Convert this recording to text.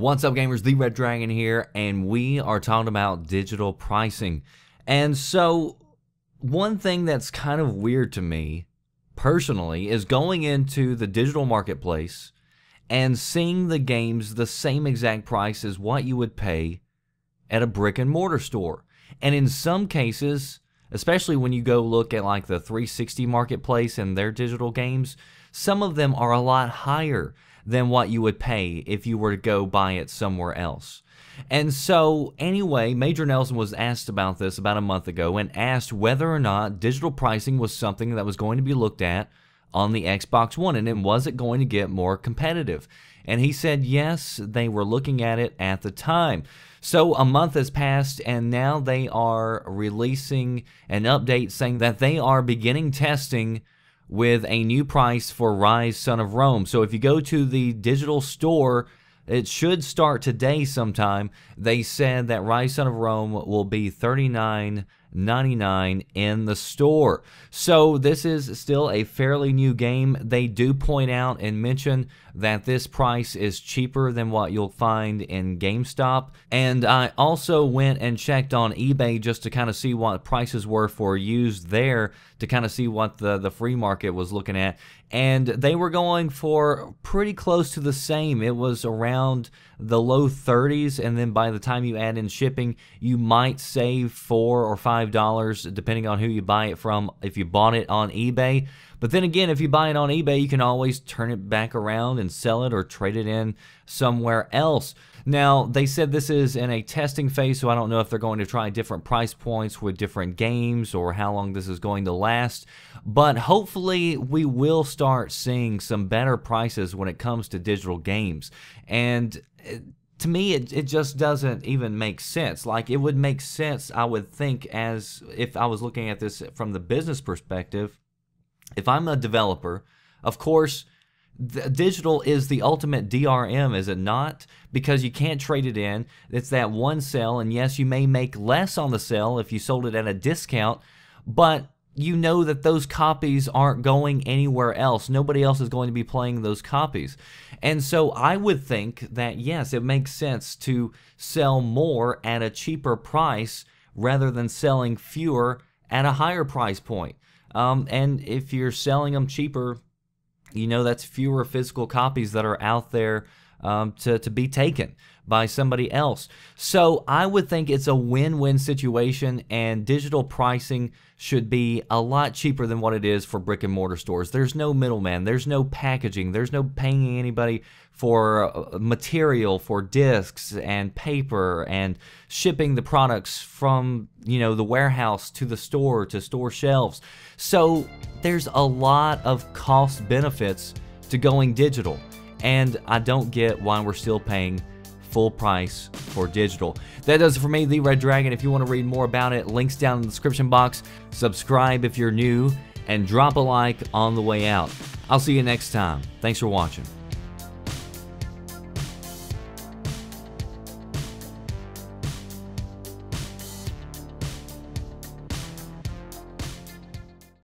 What's up, gamers? The Red Dragon here, and we are talking about digital pricing. And so, one thing that's kind of weird to me, personally, is going into the digital marketplace and seeing the games the same exact price as what you would pay at a brick and mortar store. And in some cases, especially when you go look at like the 360 marketplace and their digital games, some of them are a lot higher than what you would pay if you were to go buy it somewhere else. And so anyway, Major Nelson was asked about this about a month ago and asked whether or not digital pricing was something that was going to be looked at on the Xbox One, and was it going to get more competitive? And he said yes, they were looking at it at the time. So a month has passed, and now they are releasing an update saying that they are beginning testing with a new price for Rise Son of Rome. So if you go to the digital store, it should start today sometime. They said that Rise Son of Rome will be $39.99 in the store. So this is still a fairly new game. They do point out and mention that this price is cheaper than what you'll find in GameStop. And I also went and checked on eBay just to kind of see what prices were for used there, to kind of see what the free market was looking at. And they were going for pretty close to the same. It was around the low 30s, and then by the time you add in shipping, you might save $4 or $5 depending on who you buy it from if you bought it on eBay. But then again, if you buy it on eBay, you can always turn it back around and sell it or trade it in somewhere else. Now, they said this is in a testing phase, so I don't know if they're going to try different price points with different games or how long this is going to last. But hopefully, we will start seeing some better prices when it comes to digital games. And to me, it just doesn't even make sense. Like, it would make sense, I would think, as if I was looking at this from the business perspective. If I'm a developer, of course, digital is the ultimate DRM, is it not? Because you can't trade it in. It's that one sale, and yes, you may make less on the sale if you sold it at a discount, but you know that those copies aren't going anywhere else. Nobody else is going to be playing those copies. And so I would think that, yes, it makes sense to sell more at a cheaper price rather than selling fewer at a higher price point. And if you're selling them cheaper, you know that's fewer physical copies that are out there to be taken by somebody else. So I would think it's a win-win situation, and digital pricing should be a lot cheaper than what it is for brick and mortar stores. There's no middleman, there's no packaging, there's no paying anybody for material, for discs and paper, and shipping the products from, you know, the warehouse to the store, to store shelves. So there's a lot of cost benefits to going digital, and I don't get why we're still paying full price for digital. That does it for me, The Red Dragon. If you want to read more about it, links down in the description box. Subscribe if you're new, and drop a like on the way out. I'll see you next time. Thanks for watching.